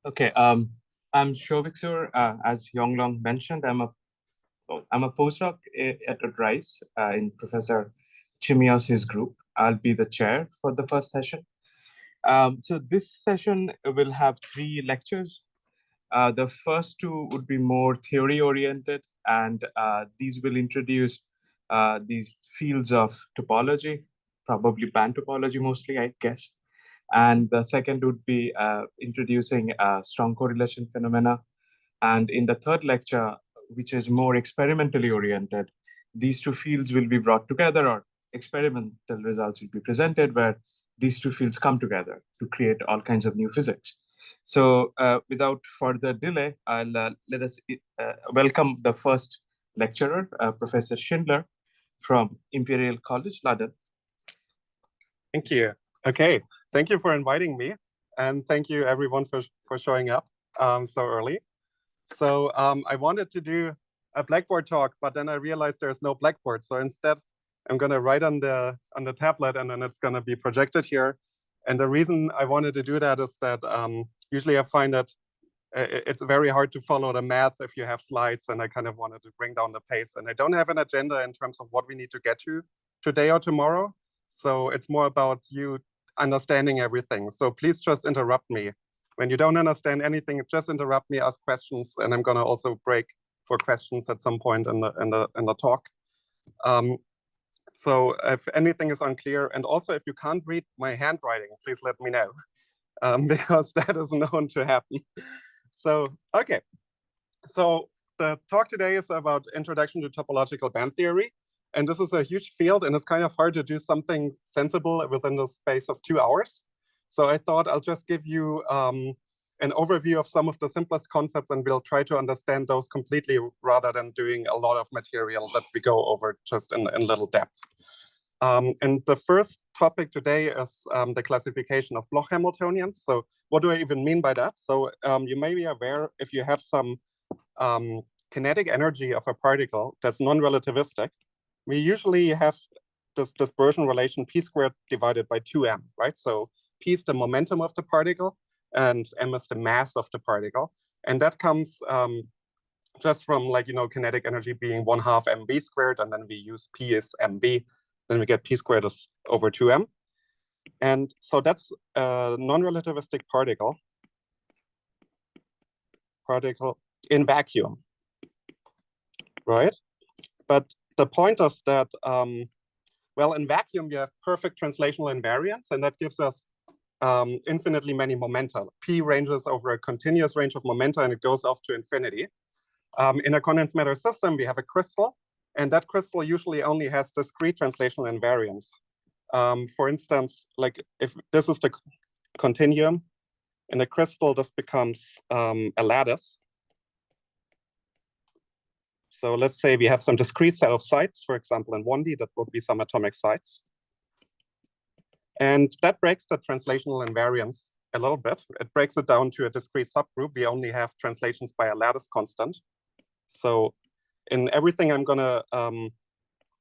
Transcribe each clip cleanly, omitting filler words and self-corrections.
Okay, I'm Shobik, as Yonglong mentioned, I'm a postdoc at Rice in Professor Chimios's group. I'll be the chair for the first session. So this session will have three lectures. The first two would be more theory oriented, and these will introduce these fields of topology, probably band topology mostly, I guess. And the second would be introducing strong correlation phenomena. And in the third lecture, which is more experimentally oriented, these two fields will be brought together, or experimental results will be presented where these two fields come together to create all kinds of new physics. So without further delay, let us welcome the first lecturer, Professor Schindler from Imperial College, London. Thank you. Okay, thank you for inviting me, and thank you everyone for showing up so early. So I wanted to do a Blackboard talk, but then I realized there's no Blackboard. So instead, I'm going to write on the tablet, and then it's going to be projected here. And the reason I wanted to do that is that usually I find that it's very hard to follow the math if you have slides, and I kind of wanted to bring down the pace. And I don't have an agenda in terms of what we need to get to today or tomorrow. So it's more about you understanding everything. So please just interrupt me. When you don't understand anything, just interrupt me, ask questions, and I'm gonna also break for questions at some point in the talk. So if anything is unclear, and also if you can't read my handwriting, please let me know, because that is known to happen. So, okay. So the talk today is about Introduction to Topological Band Theory. And this is a huge field, and it's kind of hard to do something sensible within the space of 2 hours. So I thought I'll just give you an overview of some of the simplest concepts, and we'll try to understand those completely rather than doing a lot of material that we go over just in little depth. And the first topic today is the classification of Bloch Hamiltonians. So what do I even mean by that? So you may be aware, if you have some kinetic energy of a particle that's non-relativistic, we usually have this dispersion relation p squared divided by 2m, right? So p is the momentum of the particle, and m is the mass of the particle. And that comes just from, like, kinetic energy being 1/2 mv squared, and then we use p is mv, then we get p squared is over 2m. And so that's a non-relativistic particle in vacuum, right? But the point is that, well, in vacuum, you have perfect translational invariance, and that gives us infinitely many momenta. P ranges over a continuous range of momenta, and it goes off to infinity. In a condensed matter system, we have a crystal, and that crystal usually only has discrete translational invariance. For instance, like if this is the continuum, in a crystal, this becomes a lattice. So let's say we have some discrete set of sites, for example, in 1D, that would be some atomic sites. And that breaks the translational invariance a little bit. It breaks it down to a discrete subgroup. We only have translations by a lattice constant. So in everything I'm gonna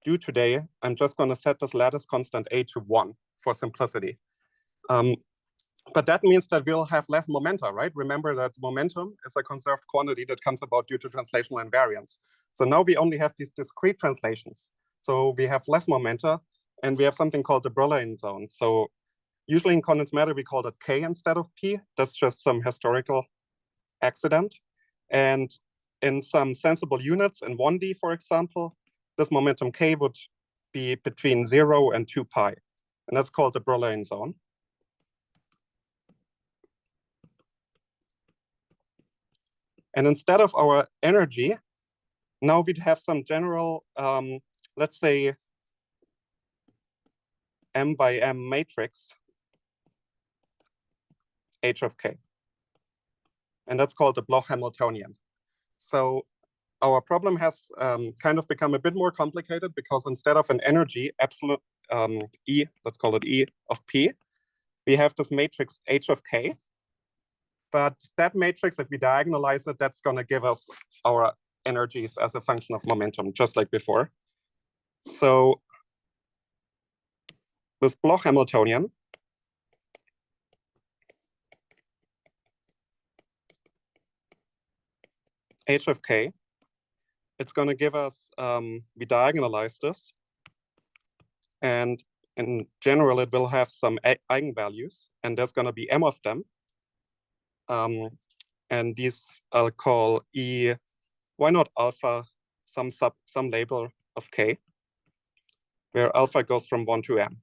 do today, I'm just gonna set this lattice constant A to 1 for simplicity. But that means that we'll have less momenta, right? Remember that momentum is a conserved quantity that comes about due to translational invariance. So now we only have these discrete translations. So we have less momenta, and we have something called the Brillouin zone. So usually in condensed matter, we call it K instead of P. That's just some historical accident. And in some sensible units, in 1D, for example, this momentum K would be between 0 and 2 pi. And that's called the Brillouin zone. And instead of our energy, now we'd have some general, let's say, m by m matrix, h of k. And that's called the Bloch Hamiltonian. So our problem has kind of become a bit more complicated, because instead of an energy, absolute E, let's call it E of P, we have this matrix h of k. But that matrix, if we diagonalize it, that's going to give us our energies as a function of momentum, just like before. So this Bloch Hamiltonian h of k, it's going to give us, we diagonalize this. And in general, it will have some eigenvalues, and there's going to be m of them. And these I'll call E, why not alpha, some label of k, where alpha goes from 1 to m.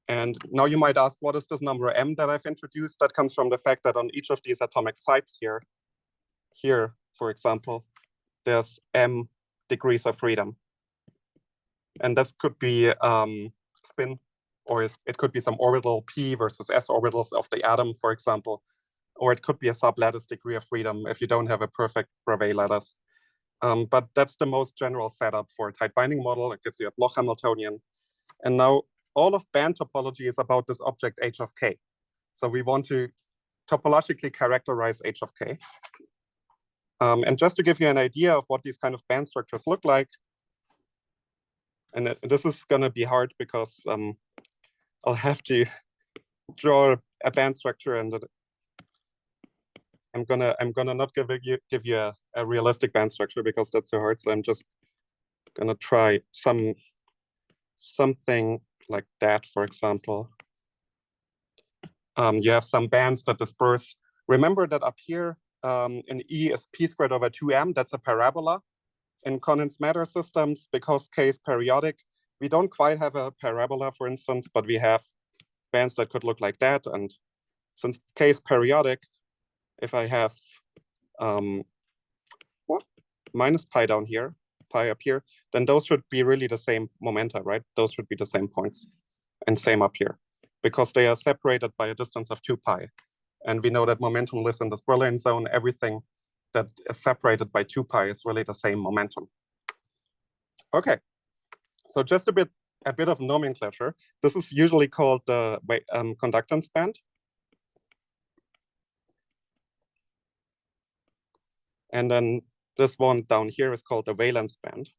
And now you might ask, what is this number m that I've introduced? That comes from the fact that on each of these atomic sites here, for example, there's m degrees of freedom. And this could be spin, or it could be some orbital p versus s orbitals of the atom, for example. Or it could be a sublattice degree of freedom if you don't have a perfect Bravais lattice. But that's the most general setup for a tight binding model. It gives you a Bloch Hamiltonian. And now all of band topology is about this object h of k. So we want to topologically characterize h of k. And just to give you an idea of what these kind of band structures look like, and this is going to be hard because I'll have to draw a band structure, and I'm gonna not give you a realistic band structure because that's so hard. So I'm just gonna try something like that, for example. You have some bands that disperse. Remember that up here in E is p squared over 2m. That's a parabola. In condensed matter systems, because k is periodic, we don't quite have a parabola, for instance, but we have bands that could look like that. And since k is periodic, if I have minus pi down here, pi up here, then those should be really the same momenta, right? Those should be the same points, and same up here, because they are separated by a distance of 2 pi. And we know that momentum lives in this Brillouin zone. Everything that is separated by 2 pi is really the same momentum. Okay, so just a bit of nomenclature. This is usually called the conductance band. And then this one down here is called the valence band.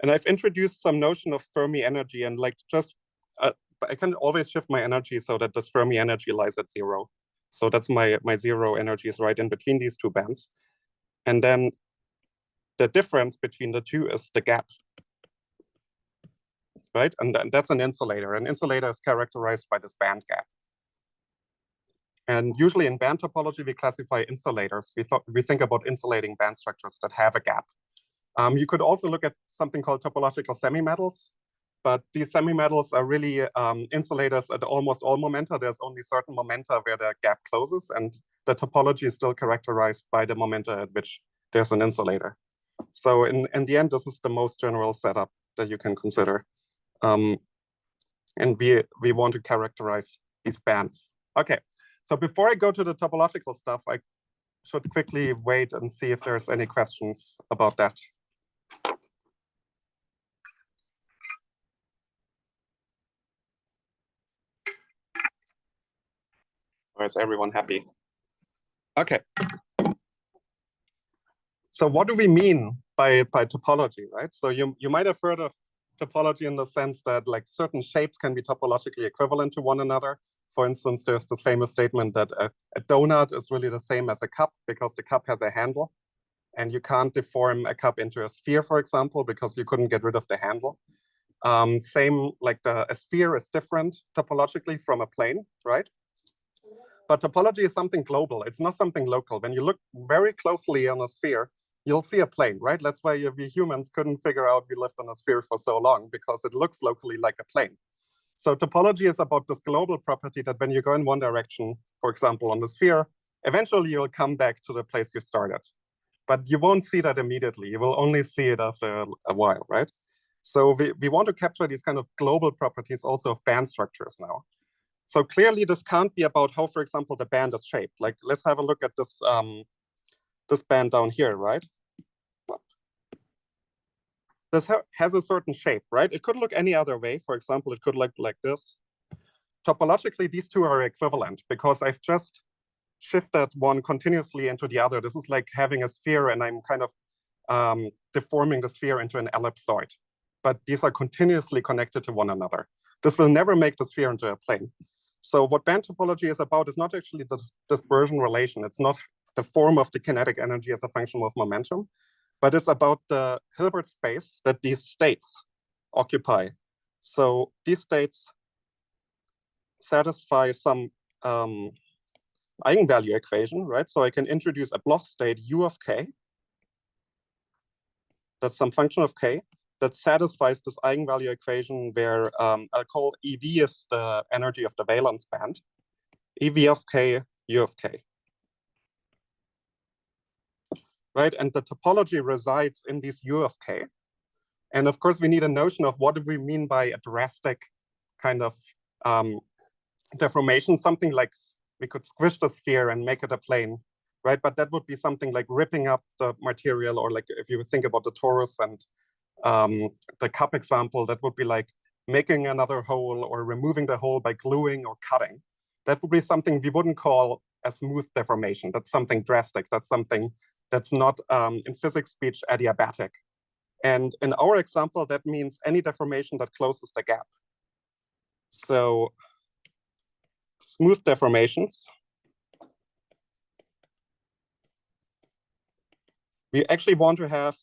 And I've introduced some notion of Fermi energy, and like just, I can always shift my energy so that this Fermi energy lies at 0. So that's my 0 energy is right in between these two bands. And then the difference between the two is the gap, right? And that's an insulator. An insulator is characterized by this band gap. And usually in band topology, we classify insulators. We think about insulating band structures that have a gap. You could also look at something called topological semimetals, but these semimetals are really insulators at almost all momenta. There's only certain momenta where the gap closes, and the topology is still characterized by the momenta at which there's an insulator. So in the end, this is the most general setup that you can consider. And we want to characterize these bands. Okay, so before I go to the topological stuff, I should quickly wait and see if there's any questions about that. Or is everyone happy? Okay. So what do we mean by topology, right? So you might have heard of topology in the sense that like certain shapes can be topologically equivalent to one another. For instance, there's this famous statement that a donut is really the same as a cup because the cup has a handle, and you can't deform a cup into a sphere, for example, because you couldn't get rid of the handle. Same, like a sphere is different topologically from a plane, right? But topology is something global. It's not something local. When you look very closely on a sphere, you'll see a plane, right? That's why we humans couldn't figure out we lived on a sphere for so long, because it looks locally like a plane. So topology is about this global property that when you go in one direction, for example, on the sphere, eventually you'll come back to the place you started. But you won't see that immediately. You will only see it after a while, right? So we want to capture these kind of global properties also of band structures now. So clearly this can't be about how, for example, the band is shaped. Like, let's have a look at this, this band down here, right? This has a certain shape, right? It could look any other way. For example, it could look like this. Topologically, these two are equivalent because I've just shifted one continuously into the other. This is like having a sphere and I'm kind of deforming the sphere into an ellipsoid. But these are continuously connected to one another. This will never make the sphere into a plane. So what band topology is about is not actually the dispersion relation. It's not the form of the kinetic energy as a function of momentum, but it's about the Hilbert space that these states occupy. So these states satisfy some eigenvalue equation, right? So I can introduce a Bloch state U of k. That's some function of k that satisfies this eigenvalue equation where I'll call EV is the energy of the valence band. EV of k, U of k. Right, and the topology resides in this U of k. And of course, we need a notion of what do we mean by a drastic kind of deformation, something like we could squish the sphere and make it a plane, right? But that would be something like ripping up the material, or like if you would think about the torus and the cup example, that would be like making another hole or removing the hole by gluing or cutting. That would be something we wouldn't call a smooth deformation. That's something drastic. That's something that's not, in physics speech, adiabatic. And in our example, that means any deformation that closes the gap. So smooth deformations, we actually want to have,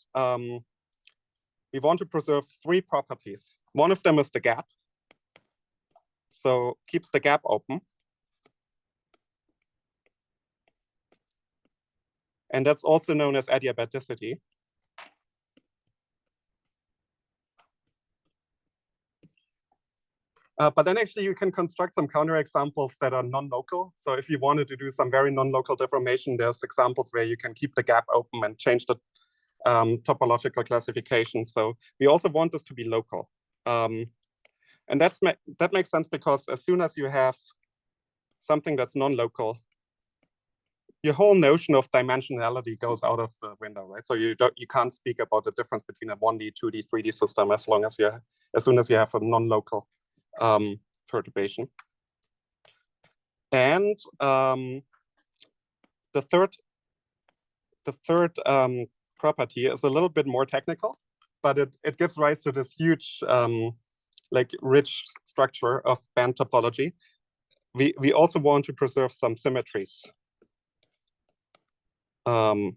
we want to preserve three properties. One of them is the gap. So keeps the gap open. And that's also known as adiabaticity. But then actually you can construct some counterexamples that are non-local. So if you wanted to do some very non-local deformation, there's examples where you can keep the gap open and change the topological classification. So we also want this to be local. And that makes sense because as soon as you have something that's non-local, your whole notion of dimensionality goes out of the window, right? So you can't speak about the difference between a 1D, 2D, 3D system as soon as you have a non-local perturbation. And the third property is a little bit more technical, but it gives rise to this huge like rich structure of band topology. We also want to preserve some symmetries. So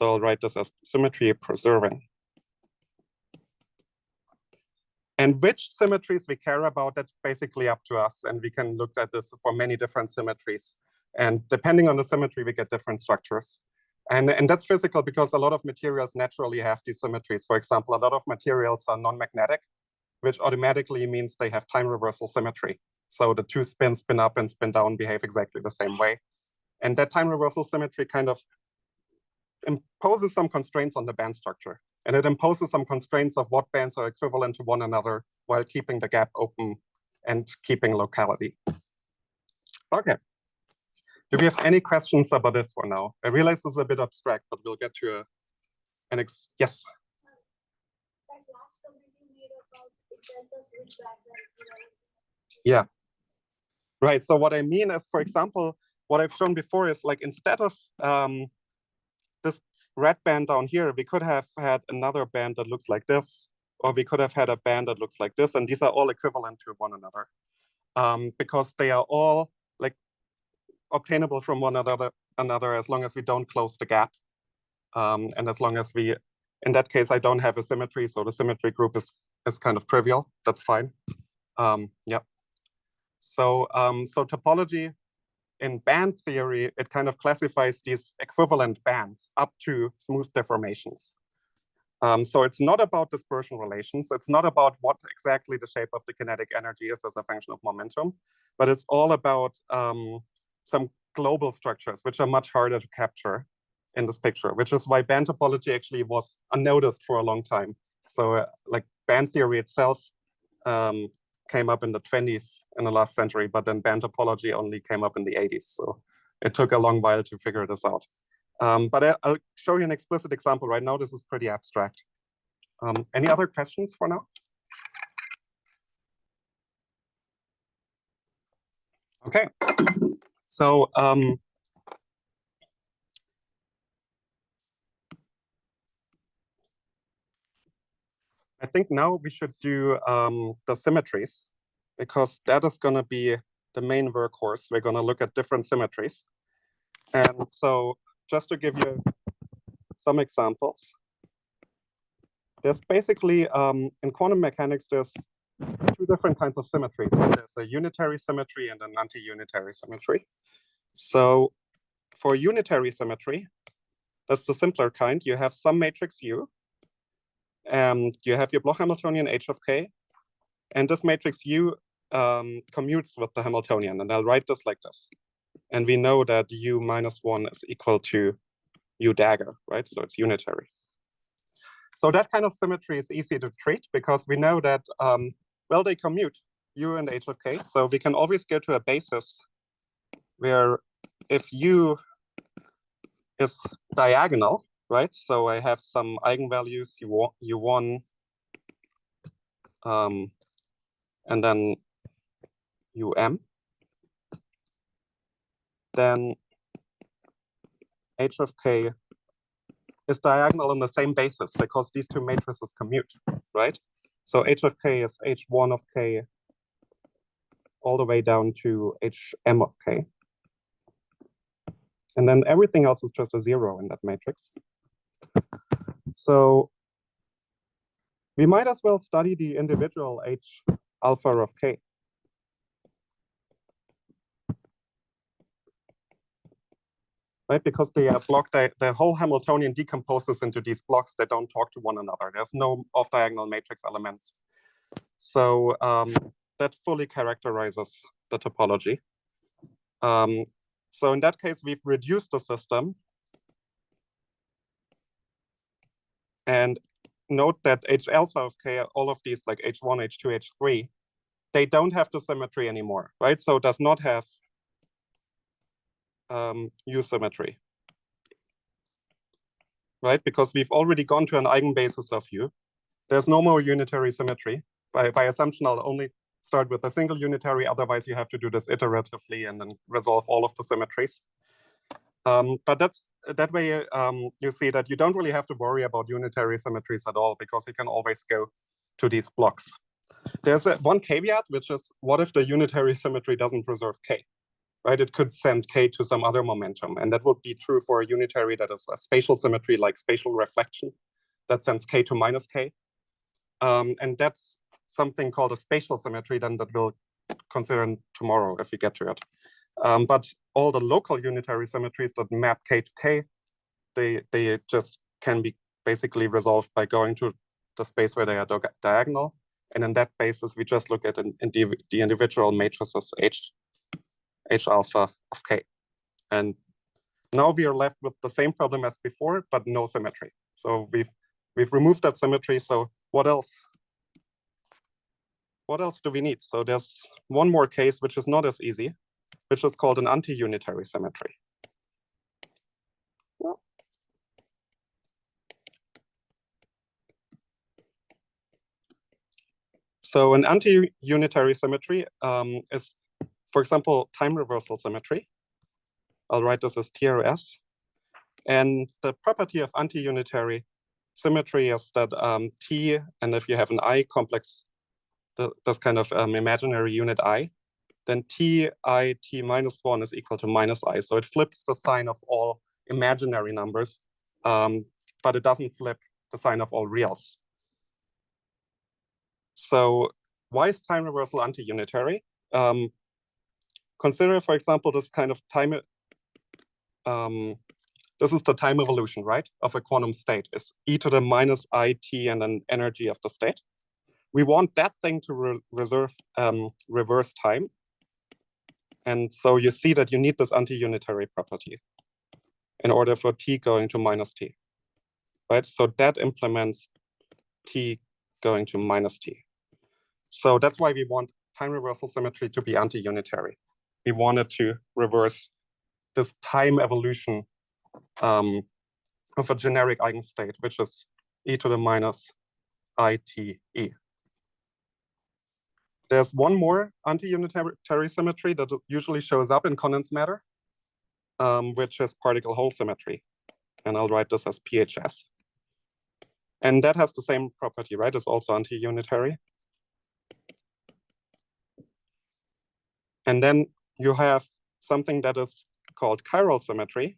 I'll write this as symmetry preserving. And which symmetries we care about, that's basically up to us. And we can look at this for many different symmetries. And depending on the symmetry, we get different structures. And that's physical because a lot of materials naturally have these symmetries. For example, a lot of materials are non-magnetic, which automatically means they have time reversal symmetry. So the two spins, spin up and spin down, behave exactly the same way. And that time reversal symmetry kind of imposes some constraints on the band structure. And it imposes some constraints of what bands are equivalent to one another while keeping the gap open and keeping locality. Okay. Do we have any questions about this for now? I realize this is a bit abstract, but we'll get to yes. Yeah. Right. So what I mean is, for example, what I've shown before is like instead of this red band down here, we could have had another band that looks like this, or we could have had a band that looks like this, and these are all equivalent to one another because they are all like obtainable from one another as long as we don't close the gap, and as long as we, in that case, I don't have a symmetry, so the symmetry group is kind of trivial. That's fine. Yeah. So so topology in band theory, it kind of classifies these equivalent bands up to smooth deformations. So it's not about dispersion relations. It's not about what exactly the shape of the kinetic energy is as a function of momentum, but it's all about some global structures, which are much harder to capture in this picture, which is why band topology actually was unnoticed for a long time. So like band theory itself came up in the 20s in the last century, but then band topology only came up in the 80s. So it took a long while to figure this out. But I'll show you an explicit example right now. This is pretty abstract. Any other questions for now? Okay. So I think now we should do the symmetries, because that is going to be the main workhorse. We're going to look at different symmetries. And so just to give you some examples, there's basically, in quantum mechanics, there's two different kinds of symmetries. There's a unitary symmetry and an anti-unitary symmetry. So for unitary symmetry, that's the simpler kind. You have some matrix U, and you have your Bloch Hamiltonian H of k, and this matrix U commutes with the Hamiltonian, and I'll write this like this. And we know that U minus 1 is equal to U dagger, right? So it's unitary. So that kind of symmetry is easy to treat because we know that, well, they commute, U and H of k. So we can always go to a basis where if U is diagonal, right? So I have some eigenvalues, U1, and then UM, then H of k is diagonal on the same basis because these two matrices commute, right? So H of k is H1 of k all the way down to Hm of k. And then everything else is just a 0 in that matrix. So we might as well study the individual H alpha of k. Right, because they are blocked, the whole Hamiltonian decomposes into these blocks that don't talk to one another. There's no off-diagonal matrix elements. So that fully characterizes the topology. So in that case, we've reduced the system. And note that H alpha of k, all of these like H1, H2, H3, they don't have the symmetry anymore, right? So it does not have U symmetry, right? Because we've already gone to an eigenbasis of U. There's no more unitary symmetry. By assumption, I'll only start with a single unitary. Otherwise, you have to do this iteratively and then resolve all of the symmetries. But that way, you see that you don't really have to worry about unitary symmetries at all because you can always go to these blocks. There's one caveat, which is what if the unitary symmetry doesn't preserve k, right? It could send k to some other momentum. And that would be true for a unitary that is a spatial symmetry like spatial reflection that sends k to minus k. And that's something called a spatial symmetry then that we'll consider tomorrow if we get to it. But all the local unitary symmetries that map k to k, they just can be basically resolved by going to the space where they are diagonal. And in that basis, we just look at the individual matrices H alpha of k. And now we are left with the same problem as before, but no symmetry. So we've removed that symmetry. So what else? What else do we need? So there's one more case, which is not as easy, which is called an anti-unitary symmetry. So an anti-unitary symmetry is, for example, time reversal symmetry. I'll write this as TRS. And the property of anti-unitary symmetry is that T, and if you have an I complex, this kind of imaginary unit I, then T I T minus 1 is equal to minus I. So it flips the sign of all imaginary numbers, but it doesn't flip the sign of all reals. So why is time reversal anti-unitary? Consider, for example, this kind of time, this is the time evolution, right, of a quantum state. It's e to the minus IT and then energy of the state. We want that thing to reverse time. And so you see that you need this anti-unitary property in order for t going to minus t, right? So that implements t going to minus t. So that's why we want time reversal symmetry to be anti-unitary. We wanted to reverse this time evolution of a generic eigenstate, which is e to the minus ITE. There's one more anti-unitary symmetry that usually shows up in condensed matter, which is particle hole symmetry. And I'll write this as PHS. And that has the same property, right? It's also anti-unitary. And then you have something that is called chiral symmetry.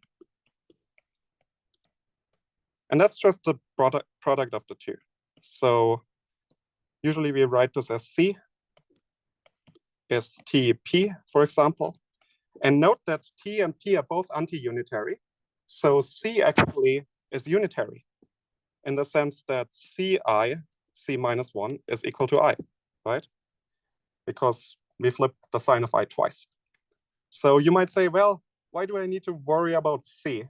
And that's just the product of the two. So usually we write this as C is TP, for example. And note that T and P are both anti-unitary. So C actually is unitary in the sense that CI, C minus 1, is equal to I, right? Because we flip the sign of I twice. So you might say, well, why do I need to worry about C?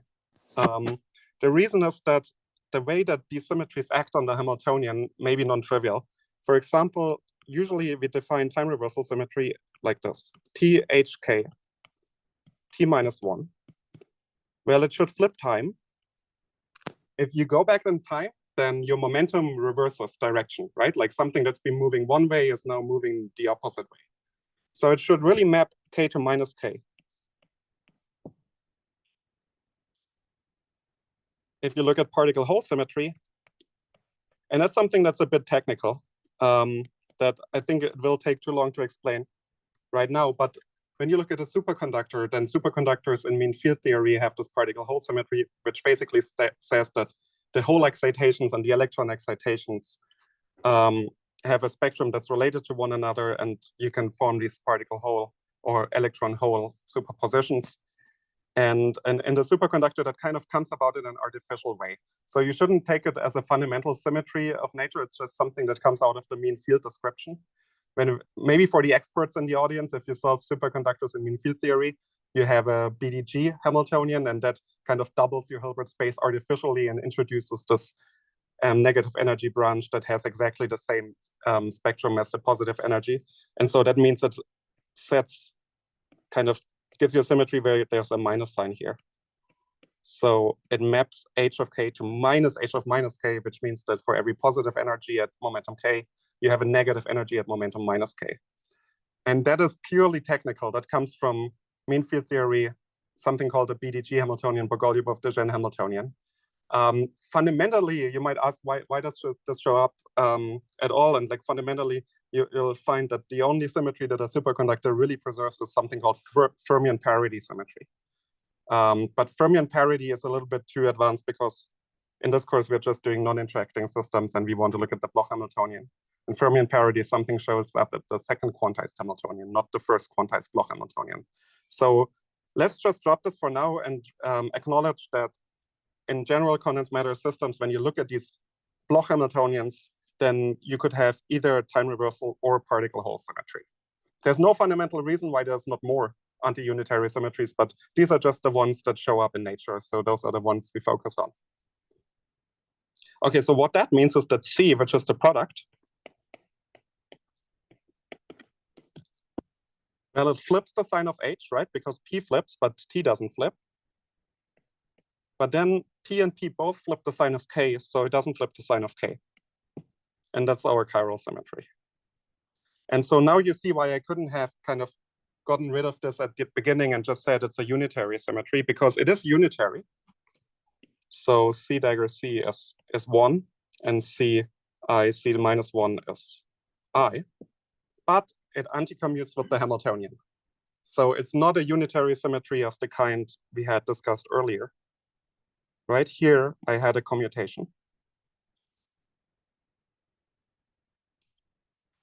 The reason is that the way that these symmetries act on the Hamiltonian may be non-trivial. For example, usually we define time reversal symmetry like this: THK, T minus 1. Well, it should flip time. If you go back in time, then your momentum reverses direction, right? Like something that's been moving one way is now moving the opposite way. So it should really map K to minus K. If you look at particle hole symmetry, and that's something that's a bit technical, that I think it will take too long to explain right now. But when you look at a superconductor, then superconductors in mean field theory have this particle hole symmetry, which basically says that the hole excitations and the electron excitations have a spectrum that's related to one another, and you can form these particle hole or electron hole superpositions. And in the superconductor, that kind of comes about in an artificial way. So you shouldn't take it as a fundamental symmetry of nature. It's just something that comes out of the mean field description. When maybe for the experts in the audience, if you solve superconductors in mean field theory, you have a BDG Hamiltonian, and that kind of doubles your Hilbert space artificially and introduces this negative energy branch that has exactly the same spectrum as the positive energy. And so that means that sets kind of gives you a symmetry where there's a minus sign here. So it maps h of k to minus h of minus k, which means that for every positive energy at momentum k, you have a negative energy at momentum minus k. And that is purely technical. That comes from mean field theory, something called the BDG Hamiltonian, Bogoliubov-Dijen Hamiltonian. Fundamentally, you might ask, why does this show up at all? And like fundamentally, you'll find that the only symmetry that a superconductor really preserves is something called fermion parity symmetry. But fermion parity is a little bit too advanced because in this course, we're just doing non-interacting systems and we want to look at the Bloch Hamiltonian. And fermion parity, something shows up at the second quantized Hamiltonian, not the first quantized Bloch Hamiltonian. So let's just drop this for now and acknowledge that in general condensed matter systems, when you look at these Bloch Hamiltonians, then you could have either time reversal or particle hole symmetry. There's no fundamental reason why there's not more anti-unitary symmetries, but these are just the ones that show up in nature. So those are the ones we focus on. Okay, so what that means is that C, which is the product, well, it flips the sign of H, right? Because P flips, but T doesn't flip. But then T and P both flip the sign of K, so it doesn't flip the sign of K. And that's our chiral symmetry. And so now you see why I couldn't have kind of gotten rid of this at the beginning and just said it's a unitary symmetry, because it is unitary. So C dagger C is 1, and C to minus 1 is I. But it anticommutes with the Hamiltonian. So it's not a unitary symmetry of the kind we had discussed earlier. Right here, I had a commutation.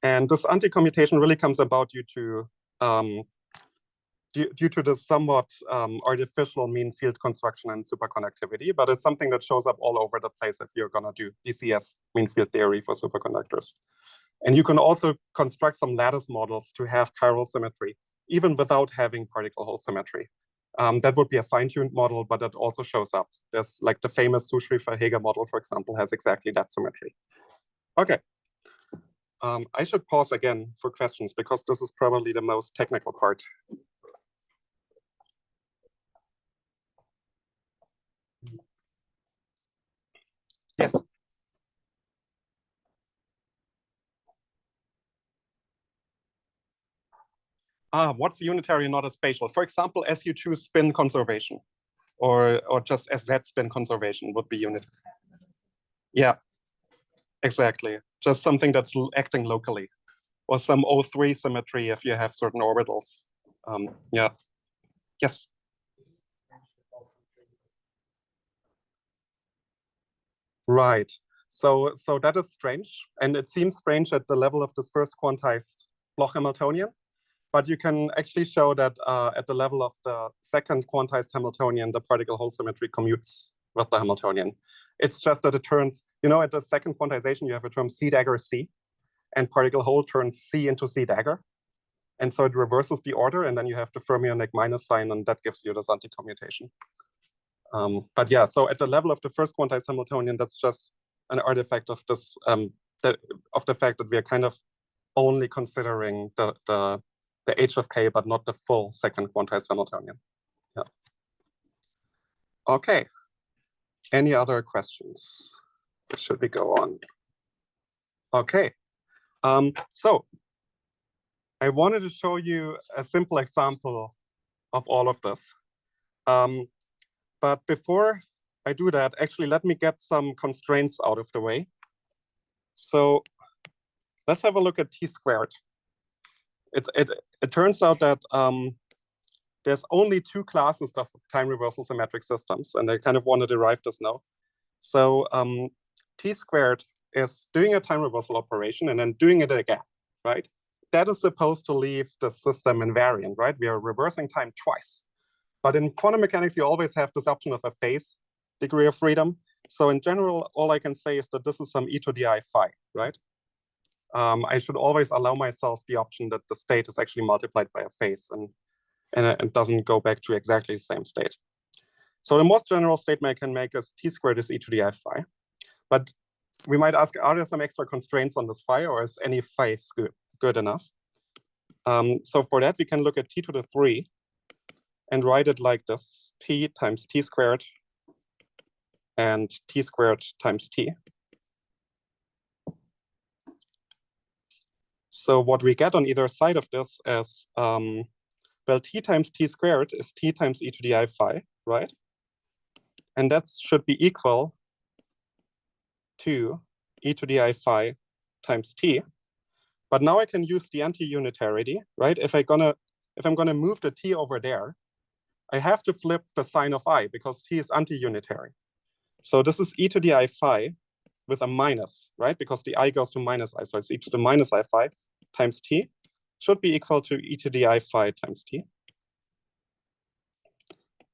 And this anti-commutation really comes about due to the somewhat artificial mean field construction and superconductivity, but it's something that shows up all over the place if you're gonna do DCS mean field theory for superconductors. And you can also construct some lattice models to have chiral symmetry, even without having particle hole symmetry. That would be a fine-tuned model, but that also shows up. There's like the famous Sushri-Verheger model, for example, has exactly that symmetry. Okay. I should pause again for questions because this is probably the most technical part. Yes. What's unitary, not a spatial? For example, SU2 spin conservation, or just SZ spin conservation would be unitary. Yeah, exactly. Just something that's acting locally, or some O3 symmetry if you have certain orbitals. Yeah. Yes. Right. So that is strange, and it seems strange at the level of this first quantized Bloch Hamiltonian. But you can actually show that at the level of the second quantized Hamiltonian, the particle hole symmetry commutes with the Hamiltonian. It's just that it turns, at the second quantization, you have a term C dagger C, and particle hole turns C into C dagger. And so it reverses the order, and then you have the fermionic minus sign, and that gives you this anti-commutation. But yeah, so at the level of the first quantized Hamiltonian, that's just an artifact of this, of the fact that we are kind of only considering the h of k, but not the full second quantized Hamiltonian. Yeah. Okay. Any other questions? Should we go on? Okay. So I wanted to show you a simple example of all of this. But before I do that, actually, let me get some constraints out of the way. So let's have a look at t squared. It turns out that there's only two classes of time reversal symmetric systems, and I kind of want to derive this now. So t squared is doing a time reversal operation and then doing it again, right? That is supposed to leave the system invariant, right? We are reversing time twice. But in quantum mechanics, you always have this option of a phase degree of freedom. So in general, all I can say is that this is some e to the I phi, right? I should always allow myself the option that the state is actually multiplied by a phase and it doesn't go back to exactly the same state. So the most general statement I can make is t squared is e to the I phi. But we might ask, are there some extra constraints on this phi, or is any phi good enough? So for that, we can look at t to the 3 and write it like this: t times t squared and t squared times t. So what we get on either side of this is, well, t times t squared is t times e to the I phi, right? And that should be equal to e to the I phi times t. But now I can use the anti-unitarity, right? If I'm gonna move the t over there, I have to flip the sign of I because t is anti-unitary. So this is e to the I phi with a minus, right? Because the I goes to minus I, so it's e to the minus I phi times t should be equal to e to the I phi times t,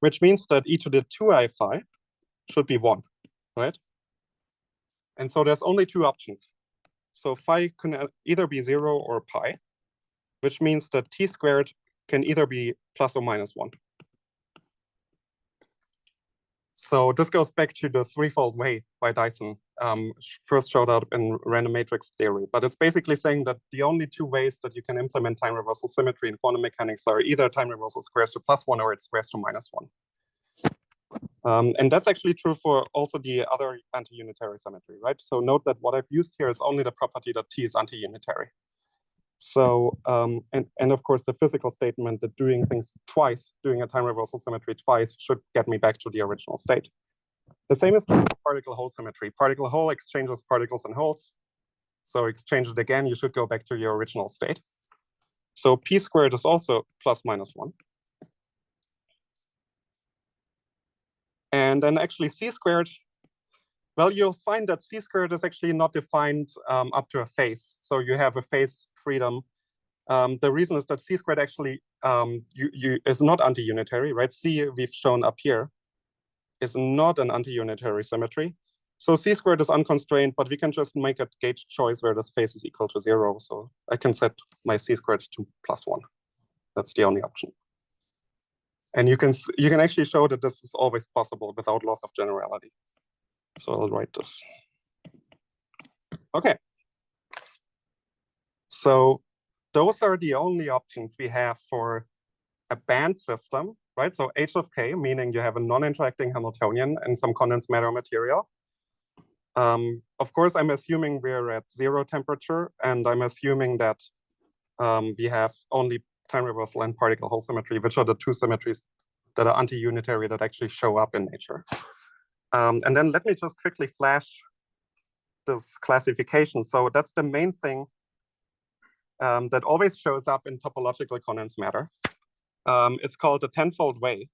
which means that e to the 2I phi should be 1, right? And so there's only two options. So phi can either be 0 or pi, which means that t squared can either be plus or minus 1. So this goes back to the threefold way by Dyson, first showed up in random matrix theory. But it's basically saying that the only two ways that you can implement time reversal symmetry in quantum mechanics are either time reversal squares to +1 or it squares to -1. And that's actually true for also the other anti-unitary symmetry, right? So note that what I've used here is only the property that t is anti-unitary. So, and of course, the physical statement that doing things twice, doing a time reversal symmetry twice, should get me back to the original state. The same is true for particle hole symmetry. Particle hole exchanges particles and holes. So exchange it again, you should go back to your original state. So p squared is also ±1. And then actually c squared, well, you'll find that c squared is actually not defined up to a phase. So you have a phase freedom. The reason is that c squared actually is not anti-unitary, right? C we've shown up here is not an anti-unitary symmetry. So c squared is unconstrained, but we can just make a gauge choice where this phase is equal to 0. So I can set my c squared to +1. That's the only option. And you can actually show that this is always possible without loss of generality. So I'll write this. Okay. So those are the only options we have for a band system, right? So h of k, meaning you have a non-interacting Hamiltonian and some condensed matter material. Of course, I'm assuming we're at 0 temperature, and I'm assuming that we have only time reversal and particle hole symmetry, which are the two symmetries that are anti-unitary that actually show up in nature. And then let me just quickly flash this classification. So that's the main thing that always shows up in topological condensed matter. It's called the tenfold way.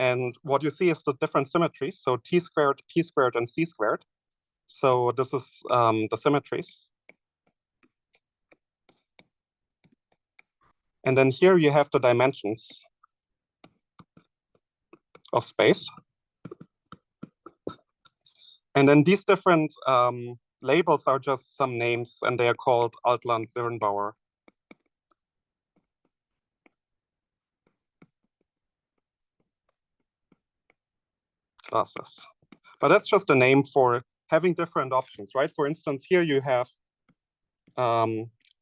And what you see is the different symmetries. So t squared, p squared, and c squared. So this is the symmetries. And then here you have the dimensions of space. And then these different labels are just some names, and they are called Altland-Zirnbauer. Classes. But that's just a name for having different options, right? For instance, here you have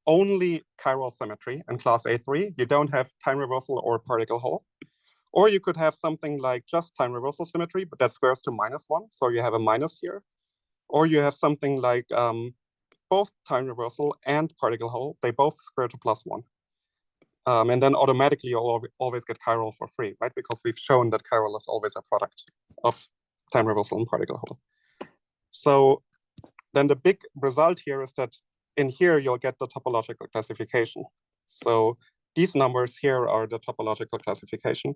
only chiral symmetry in class A3. You don't have time reversal or particle hole. Or you could have something like just time reversal symmetry, but that squares to -1. So you have a minus here. Or you have something like both time reversal and particle hole. They both square to +1. And then automatically you'll always get chiral for free, right? Because we've shown that chiral is always a product of time reversal and particle hole. So then the big result here is that in here you'll get the topological classification. So these numbers here are the topological classification.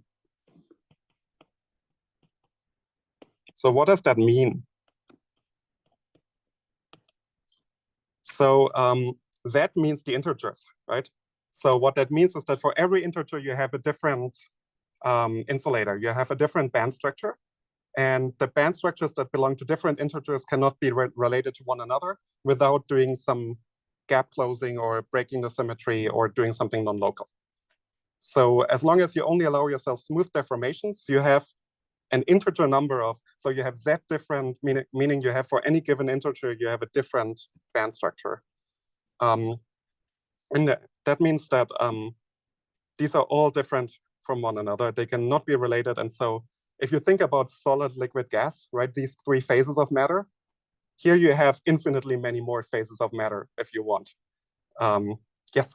So what does that mean? So Z means the integers, right? So what that means is that for every integer, you have a different insulator. You have a different band structure. And the band structures that belong to different integers cannot be related to one another without doing some gap closing or breaking the symmetry or doing something non-local. So as long as you only allow yourself smooth deformations, you have an integer number of, so you have Z different, meaning you have for any given integer, you have a different band structure. And that means that these are all different from one another. They cannot be related. And so if you think about solid, liquid, gas, right, these three phases of matter, here you have infinitely many more phases of matter if you want. Yes?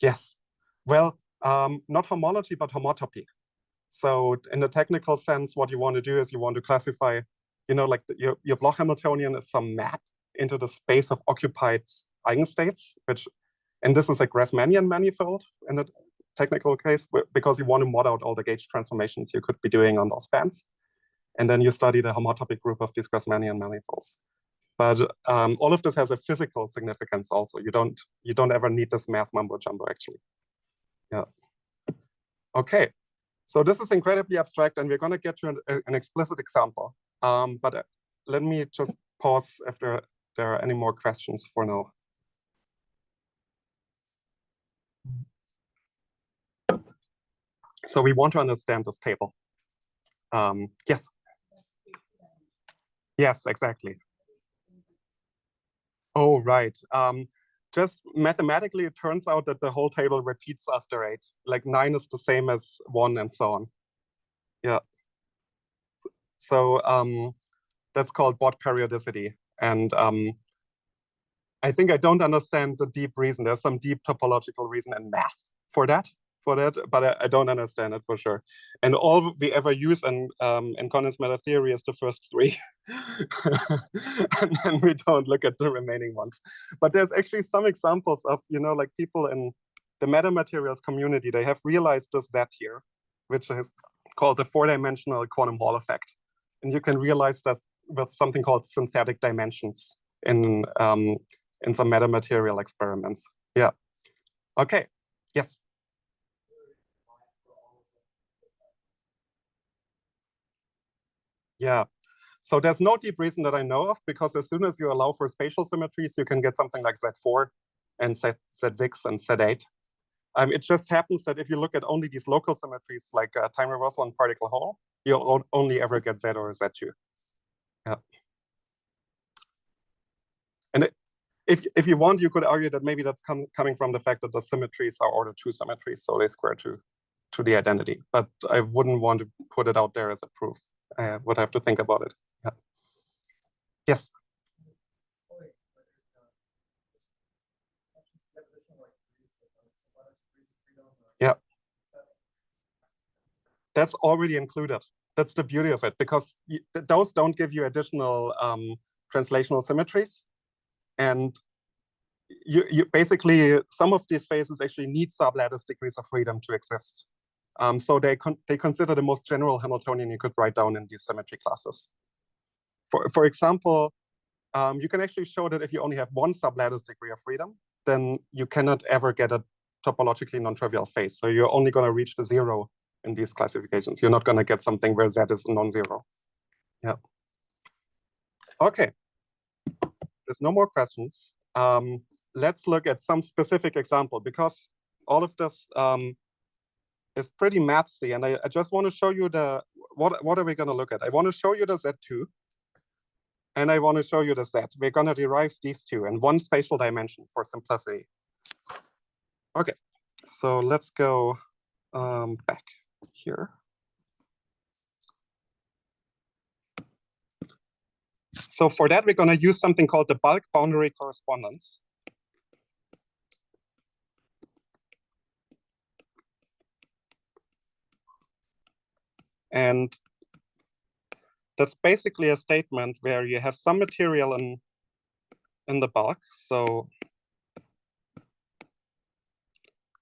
Yes. Well, not homology, but homotopy. So in the technical sense, what you want to do is you want to classify, you know, like your Bloch Hamiltonian is some map into the space of occupied eigenstates, which, and this is a Grassmannian manifold in the technical case, because you want to mod out all the gauge transformations you could be doing on those bands. And then you study the homotopy group of these Grassmannian manifolds. But all of this has a physical significance also. You don't ever need this math mumbo jumbo actually. Yeah. Okay. So this is incredibly abstract, and we're going to get to an explicit example. But let me just pause if there are any more questions for now. So we want to understand this table. Yes. Yes, exactly. Oh, right. Just mathematically, it turns out that the whole table repeats after 8. Like 9 is the same as 1 and so on. Yeah. So that's called Bott periodicity. And I think I don't understand the deep reason. There's some deep topological reason in math for that, but I don't understand it for sure. And all we ever use in condensed matter theory is the first 3. And then we don't look at the remaining ones. But there's actually some examples of, you know, like people in the metamaterials community, they have realized this Z here, which is called the 4-dimensional quantum Hall effect. And you can realize that with something called synthetic dimensions in some metamaterial experiments. Yeah. Okay. Yes. Yeah. So there's no deep reason that I know of, because as soon as you allow for spatial symmetries, you can get something like Z4 and Z6 and Z8. It just happens that if you look at only these local symmetries like time reversal and particle hole, you'll only ever get Z or Z2. Yeah. And if you want, you could argue that maybe that's coming from the fact that the symmetries are order 2 symmetries, so they square to the identity. But I wouldn't want to put it out there as a proof. I would have to think about it. Yeah. Yes. Yeah. That's already included. That's the beauty of it, because those don't give you additional translational symmetries. And you basically, some of these phases actually need sublattice degrees of freedom to exist. So they consider the most general Hamiltonian you could write down in these symmetry classes. For example, you can actually show that if you only have one sublattice degree of freedom, then you cannot ever get a topologically non-trivial phase. So you're only going to reach the zero in these classifications. You're not going to get something where Z is non-zero. Yeah. Okay. There's no more questions. Let's look at some specific example, because all of this is pretty mathy, and I just want to show you what are we going to look at? I want to show you the Z2, and I want to show you the Z. We're going to derive these two in one spatial dimension for simplicity. Okay, so let's go back here. So for that, we're going to use something called the bulk boundary correspondence. And that's basically a statement where you have some material in the bulk. So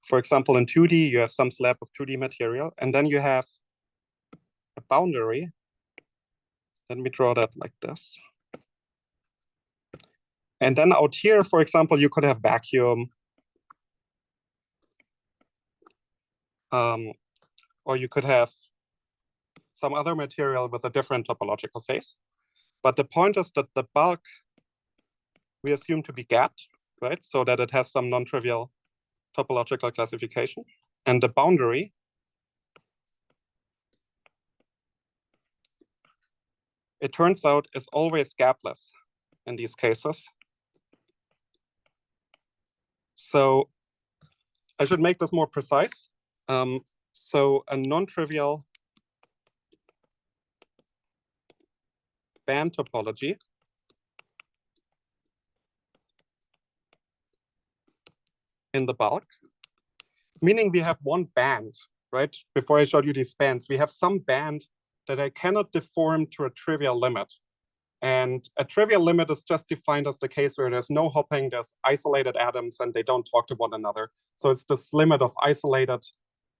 for example, in 2D, you have some slab of 2D material, and then you have a boundary. Let me draw that like this. And then out here, for example, you could have vacuum, or you could have some other material with a different topological phase. But the point is that the bulk we assume to be gapped, right? So that it has some non-trivial topological classification. And the boundary it turns out is always gapless in these cases. So I should make this more precise. So a non-trivial band topology in the bulk, meaning we have one band, right? Before I showed you these bands, we have some band that I cannot deform to a trivial limit. And a trivial limit is just defined as the case where there's no hopping, there's isolated atoms and they don't talk to one another. So it's this limit of isolated,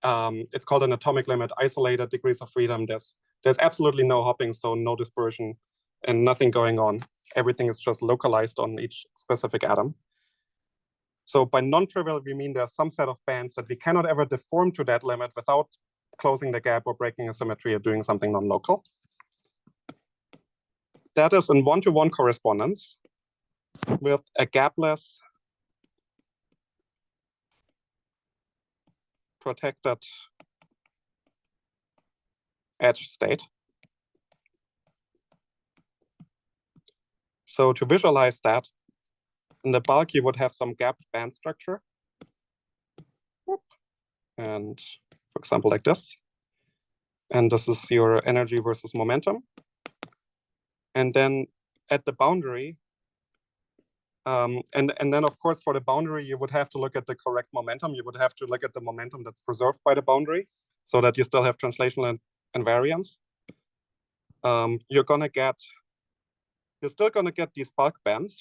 it's called an atomic limit, isolated degrees of freedom. There's absolutely no hopping, so no dispersion and nothing going on. Everything is just localized on each specific atom. So by non-trivial, we mean there's some set of bands that we cannot ever deform to that limit without closing the gap or breaking a symmetry or doing something non-local. That is in one-to-one correspondence with a gapless protected edge state. So to visualize that, in the bulk, you would have some gapped band structure. And for example, like this. And this is your energy versus momentum. And then at the boundary, and then of course for the boundary, you would have to look at the correct momentum. You would have to look at the momentum that's preserved by the boundary so that you still have translational invariance. You're still gonna get these bulk bands,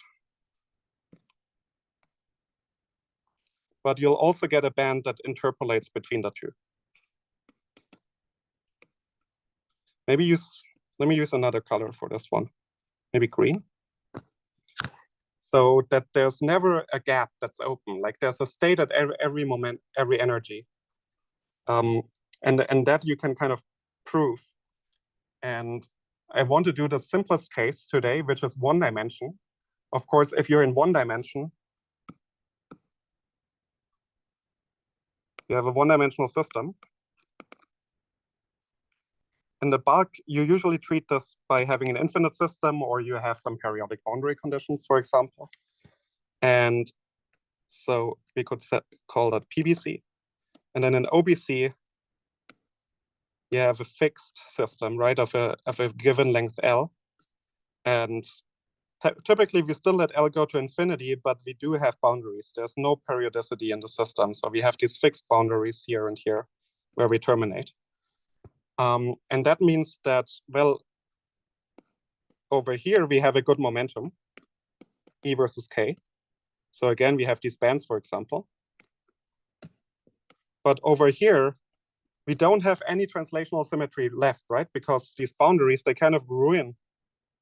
but you'll also get a band that interpolates between the two. Let me use another color for this one, maybe green. So that there's never a gap that's open. Like there's a state at every moment, every energy. And that you can kind of prove. And I want to do the simplest case today, which is one dimension. Of course, if you're in one dimension, you have a one-dimensional system. In the bulk, you usually treat this by having an infinite system, or you have some periodic boundary conditions, for example. And so we could call that PBC. And then in OBC, you have a fixed system, right, of a given length L. And typically, we still let L go to infinity, but we do have boundaries. There's no periodicity in the system. So we have these fixed boundaries here and here where we terminate. And that means that, well, over here, we have a good momentum, E versus K. So again, we have these bands, for example. But over here, we don't have any translational symmetry left, right? Because these boundaries, they kind of ruin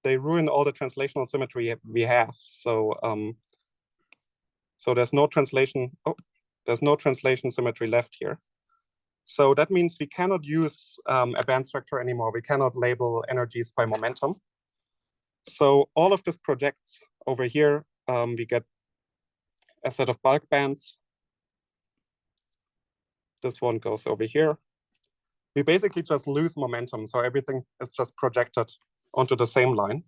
all the translational symmetry we have. So so there's no translation symmetry left here. So that means we cannot use a band structure anymore. We cannot label energies by momentum. So all of this projects over here. We get a set of bulk bands. This one goes over here. We basically just lose momentum. So everything is just projected onto the same line.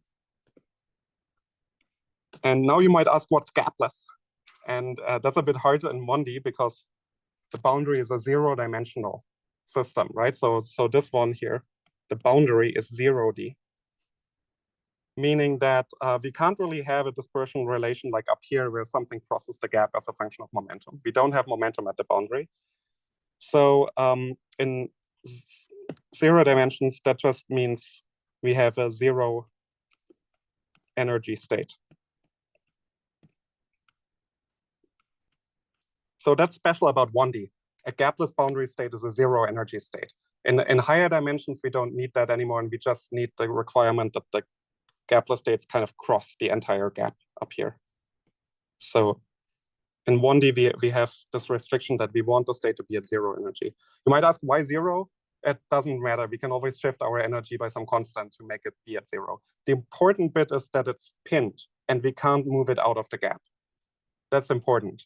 And now you might ask what's gapless. And that's a bit hard in 1D because the boundary is a zero-dimensional system, right? So this one here, the boundary is 0D, meaning that we can't really have a dispersion relation like up here where something crosses the gap as a function of momentum. We don't have momentum at the boundary. So in 0 dimensions, that just means we have a 0 energy state. So that's special about 1D. A gapless boundary state is a 0 energy state. In higher dimensions, we don't need that anymore, and we just need the requirement that the gapless states kind of cross the entire gap up here. So in 1D, we have this restriction that we want the state to be at 0 energy. You might ask, why 0? It doesn't matter. We can always shift our energy by some constant to make it be at 0. The important bit is that it's pinned, and we can't move it out of the gap. That's important.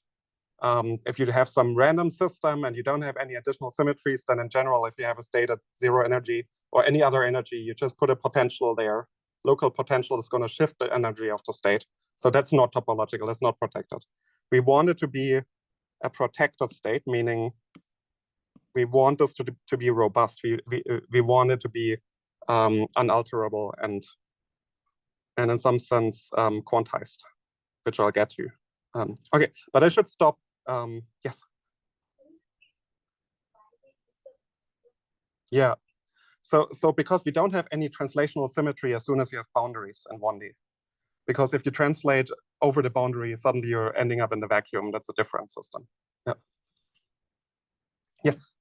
If you have some random system and you don't have any additional symmetries, then in general, if you have a state at 0 energy or any other energy, you just put a potential there. Local potential is going to shift the energy of the state. So that's not topological, that's not protected. We want it to be a protected state, meaning we want this to be robust. We want it to be unalterable and in some sense quantized, which I'll get to. Okay, but I should stop. Yes. Yeah. So because we don't have any translational symmetry as soon as you have boundaries in 1D. Because if you translate over the boundary, suddenly you're ending up in the vacuum. That's a different system. Yeah. Yes.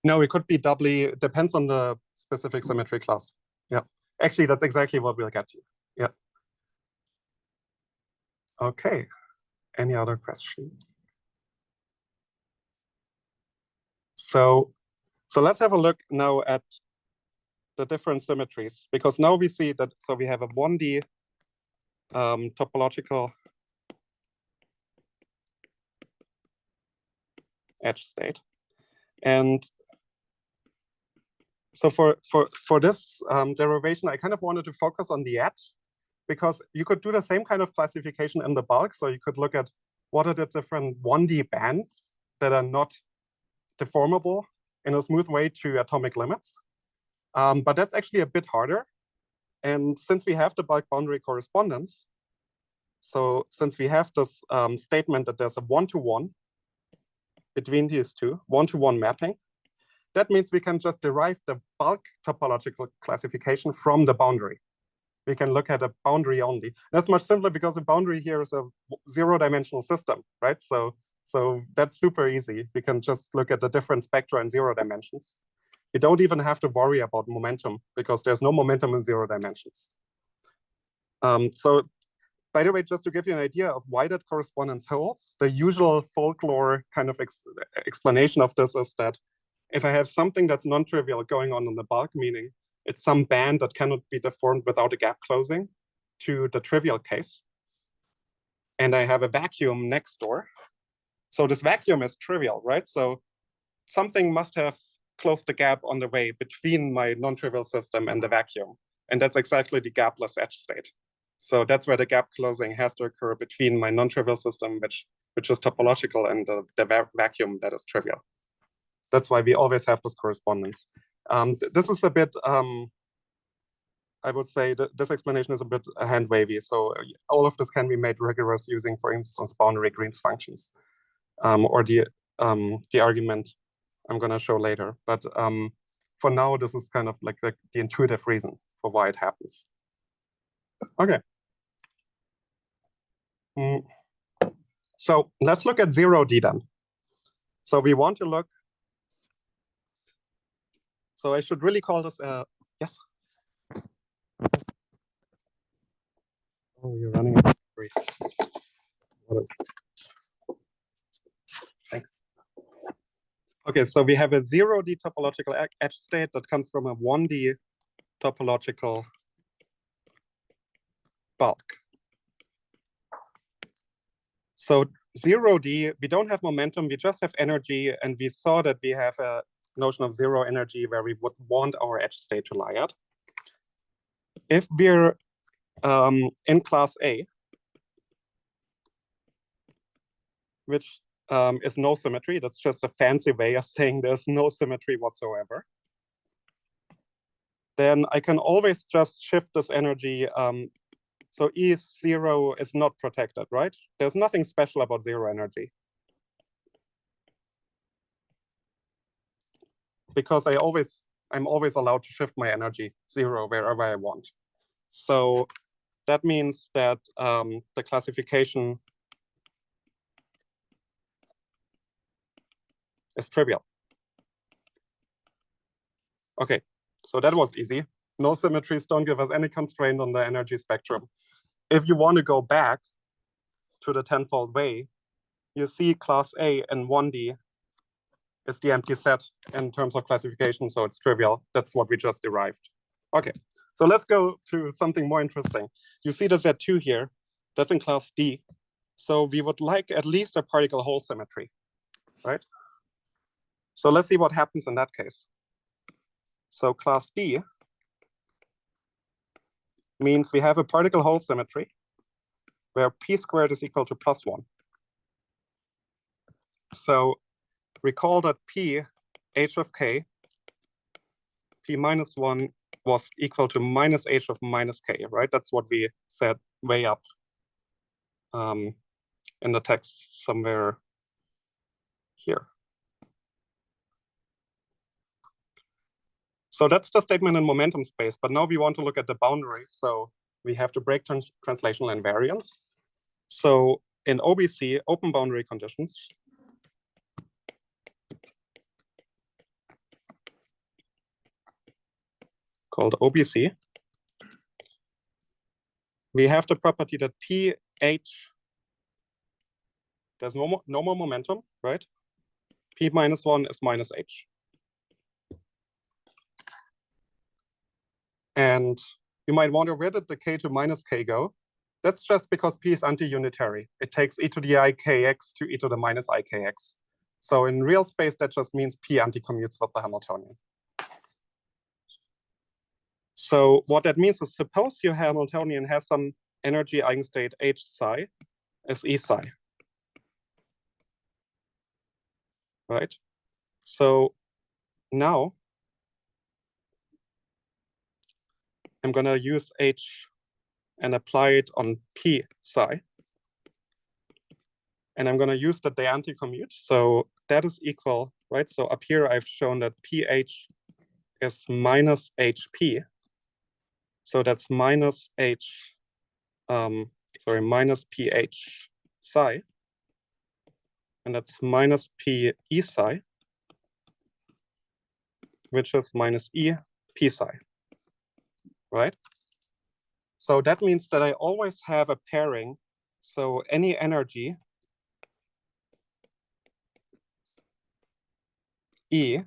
No, it could be doubly, depends on the specific symmetry class. Yeah. Actually, that's exactly what we'll get to. Yeah. Okay. Any other questions? So let's have a look now at the different symmetries, because now we see that, so we have a 1D topological edge state. And so for this derivation, I kind of wanted to focus on the edge, because you could do the same kind of classification in the bulk. So you could look at what are the different 1D bands that are not deformable in a smooth way to atomic limits. But that's actually a bit harder. And since we have the bulk boundary correspondence, so since we have this statement that there's a one-to-one between these two, one-to-one mapping, that means we can just derive the bulk topological classification from the boundary. We can look at a boundary only. That's much simpler because the boundary here is a 0-dimensional system, right? So that's super easy. We can just look at the different spectra in 0 dimensions. You don't even have to worry about momentum because there's no momentum in 0 dimensions. So by the way, just to give you an idea of why that correspondence holds, the usual folklore kind of explanation of this is that if I have something that's non-trivial going on in the bulk, meaning it's some band that cannot be deformed without a gap closing to the trivial case, and I have a vacuum next door. So this vacuum is trivial, right? So something must have closed the gap on the way between my non-trivial system and the vacuum. And that's exactly the gapless edge state. So that's where the gap closing has to occur between my non-trivial system, which is topological, and the vacuum that is trivial. That's why we always have this correspondence. This is a bit, I would say that this explanation is a bit hand wavy. So all of this can be made rigorous using, for instance, boundary Green's functions, or the argument I'm going to show later. But for now, this is kind of like the intuitive reason for why it happens. Okay. So let's look at 0D then. So we want to look. So I should really call this yes. Oh, you're running out of battery. Thanks. Okay, so we have a 0D topological edge state that comes from a 1D topological bulk. So 0D, we don't have momentum, we just have energy, and we saw that we have a notion of zero energy where we would want our edge state to lie at. If we're in class A, which is no symmetry, that's just a fancy way of saying there's no symmetry whatsoever, then I can always just shift this energy. So E0 is not protected, right? There's nothing special about zero energy. Because I'm always allowed to shift my energy zero wherever I want. So that means that the classification is trivial. Okay, so that was easy. No symmetries don't give us any constraint on the energy spectrum. If you want to go back to the tenfold way, you see class A and 1D is the empty set in terms of classification, so it's trivial. That's what we just derived. Okay, so let's go to something more interesting. You see the Z2 here, that's in class D. So we would like at least a particle hole symmetry, right? So let's see what happens in that case. So class D means we have a particle hole symmetry where P squared is equal to +1. So recall that P, H of K, P minus 1 was equal to minus H of minus K, right? That's what we said way up in the text somewhere here. So that's the statement in momentum space, but now we want to look at the boundaries. So we have to break translational invariance. So in OBC, open boundary conditions, called OBC, we have the property that PH, there's no more momentum, right? P minus 1 is minus H. And you might wonder, where did the K to minus K go? That's just because P is anti-unitary. It takes e to the ikx to e to the minus ikx. So in real space, that just means P anti-commutes with the Hamiltonian. So what that means is, suppose your Hamiltonian has some energy eigenstate H psi is E psi, right? So now I'm gonna use H and apply it on P psi. And I'm gonna use the de anti-commute. So that is equal, right? So up here, I've shown that PH is minus HP. So that's minus H, minus PH psi. And that's minus P E psi, which is minus E P psi, right? So that means that I always have a pairing. So any energy E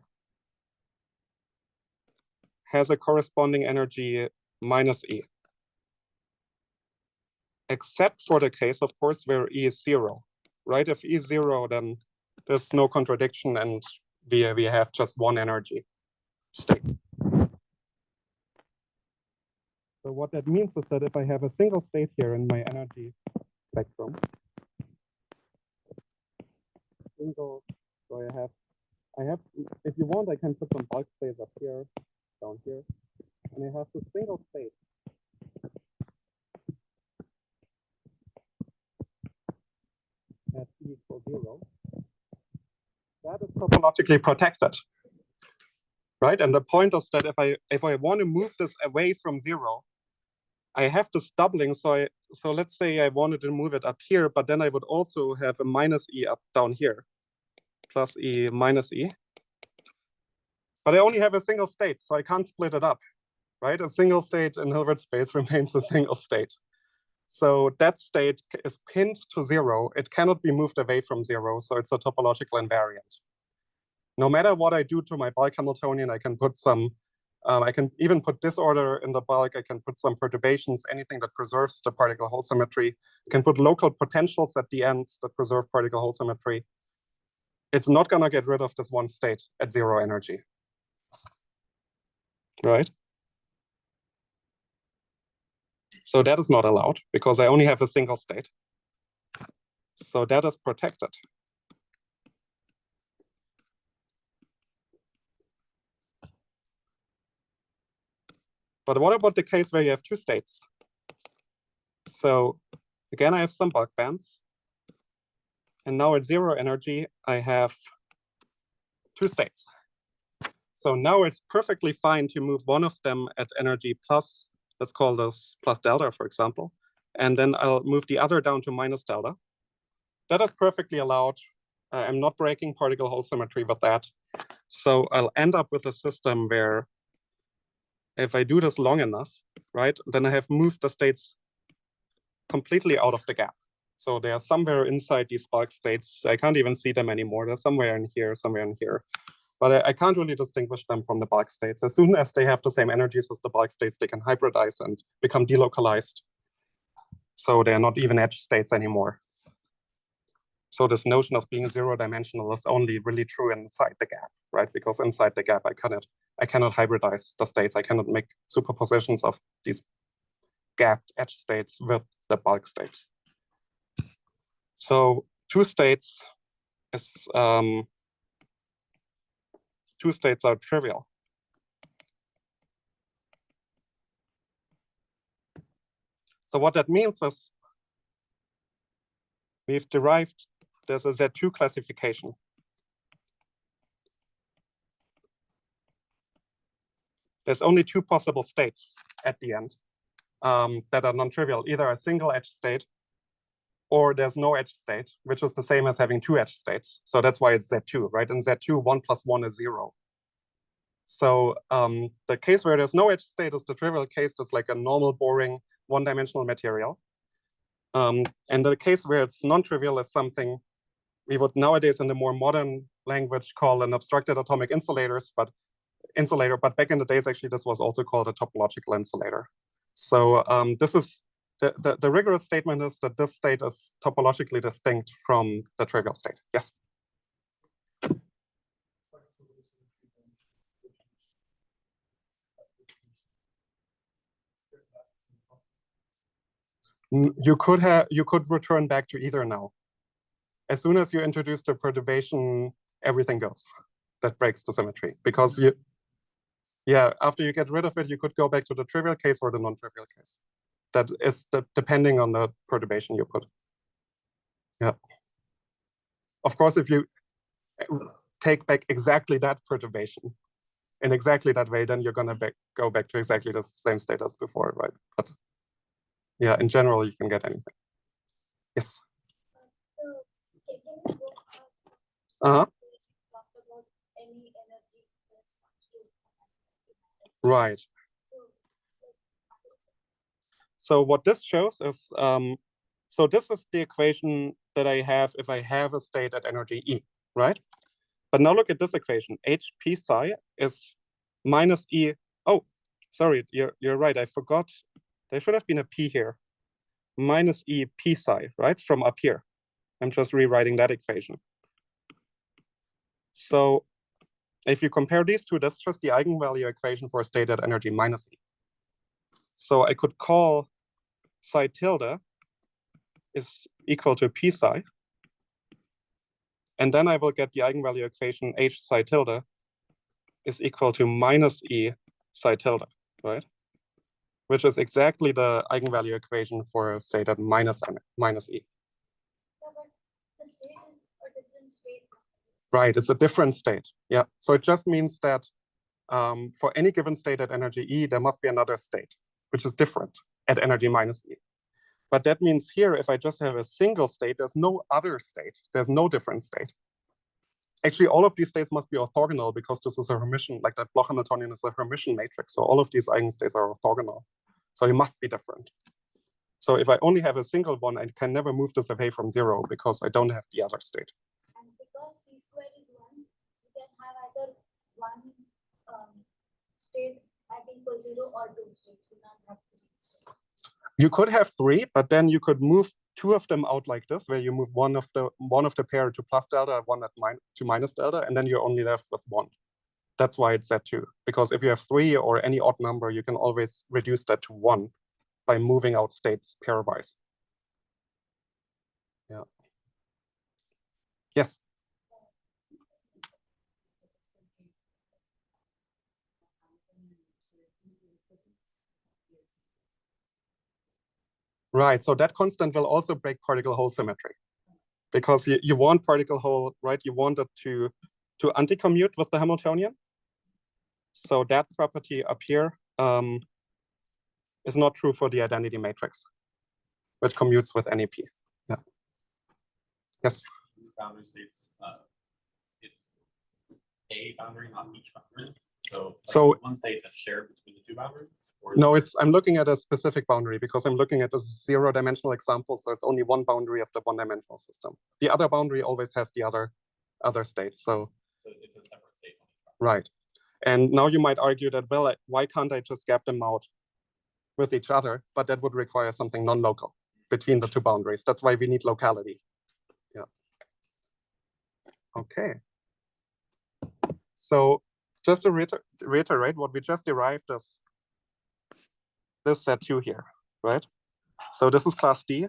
has a corresponding energy minus E. Except for the case, of course, where E is 0, right? If E is 0, then there's no contradiction and we have just one energy state. So what that means is that if I have a single state here in my energy spectrum, so I have, if you want, I can put some bulk states up here, down here, and I have this single state. At E equals 0, that is topologically protected. right? And the point is that if I want to move this away from 0, I have this doubling. So let's say I wanted to move it up here, but then I would also have a minus E up down here, plus E minus E. But I only have a single state, so I can't split it up, right? A single state in Hilbert space remains a single state. So that state is pinned to 0. It cannot be moved away from 0, so it's a topological invariant. No matter what I do to my bulk Hamiltonian, I can put some, I can even put disorder in the bulk. I can put some perturbations, anything that preserves the particle hole symmetry. I can put local potentials at the ends that preserve particle hole symmetry. It's not going to get rid of this one state at 0 energy, right? So that is not allowed because I only have a single state. So that is protected. But what about the case where you have two states? So again, I have some bulk bands. And now at 0 energy, I have two states. So now it's perfectly fine to move one of them at energy plus, let's call this plus delta, for example. And then I'll move the other down to minus delta. That is perfectly allowed. I'm not breaking particle hole symmetry with that. So I'll end up with a system where if I do this long enough, right, then I have moved the states completely out of the gap. So they are somewhere inside these bulk states. I can't even see them anymore. They're somewhere in here, somewhere in here. But I can't really distinguish them from the bulk states. As soon as they have the same energies as the bulk states, they can hybridize and become delocalized. So they're not even edge states anymore. So this notion of being 0-dimensional is only really true inside the gap, right? Because inside the gap, I cannot hybridize the states. I cannot make superpositions of these gapped edge states with the bulk states. So two states are trivial. So what that means is we've derived there's a Z2 classification. There's only two possible states at the end that are non-trivial, either a single edge state or there's no edge state, which is the same as having two edge states. So that's why it's Z2, right? In Z2, 1 + 1 is 0. So the case where there's no edge state is the trivial case. That's like a normal, boring, one-dimensional material. And the case where it's non-trivial is something we would nowadays in the more modern language call an obstructed atomic insulator, but back in the days, actually, this was also called a topological insulator. So this is the rigorous statement is that this state is topologically distinct from the trivial state. Yes. You could return back to either now. As soon as you introduce the perturbation, everything goes. That breaks the symmetry because after you get rid of it, you could go back to the trivial case or the non-trivial case. That is depending on the perturbation you put. Yeah. Of course, if you take back exactly that perturbation in exactly that way, then you're gonna go back to exactly the same state as before, right? But yeah, in general, you can get anything. Yes. Right. So what this shows is, so this is the equation that I have if I have a state at energy E, right? But now look at this equation. H p psi is minus E. Oh, sorry, you're right. I forgot. There should have been a P here. Minus E p psi, right? From up here. I'm just rewriting that equation. So if you compare these two, that's just the eigenvalue equation for a state at energy minus E. So I could call psi tilde is equal to p psi. And then I will get the eigenvalue equation H psi tilde is equal to minus E psi tilde, right? Which is exactly the eigenvalue equation for a state at minus E. Yeah, but the state is a different state. Right, it's a different state. Yeah, so it just means that for any given state at energy E, there must be another state, which is different at energy minus E. But that means here, if I just have a single state, there's no other state. There's no different state. Actually, all of these states must be orthogonal because this is a Hermitian, like that Bloch Hamiltonian is a Hermitian matrix. So all of these eigenstates are orthogonal. So they must be different. So if I only have a single one, I can never move this away from 0 because I don't have the other state. And because p squared is 1, you can have either one state at equal 0 or 2 states. You don't have 3 states. You could have 3, but then you could move 2 of them out like this, where you move one of the pair to plus delta, one to minus delta, and then you're only left with 1. That's why it's Z2. Because if you have 3 or any odd number, you can always reduce that to 1 by moving out states pairwise. Yeah. Yes. Right, so that constant will also break particle hole symmetry. Because you want particle hole, right? You want it to anti-commute with the Hamiltonian. So that property up here is not true for the identity matrix, which commutes with any P. Yeah. Yes. These boundary states, it's a boundary, not each boundary. So one state that's shared between the two boundaries? No, I'm looking at a specific boundary because I'm looking at a 0-dimensional example. So it's only one boundary of the one-dimensional system. The other boundary always has the other states. So it's a separate state. Right. And now you might argue that, well, why can't I just gap them out with each other? But that would require something non-local between the two boundaries. That's why we need locality. Yeah. Okay. So just to reiterate, what we just derived is this Z2 here, right? So this is class D,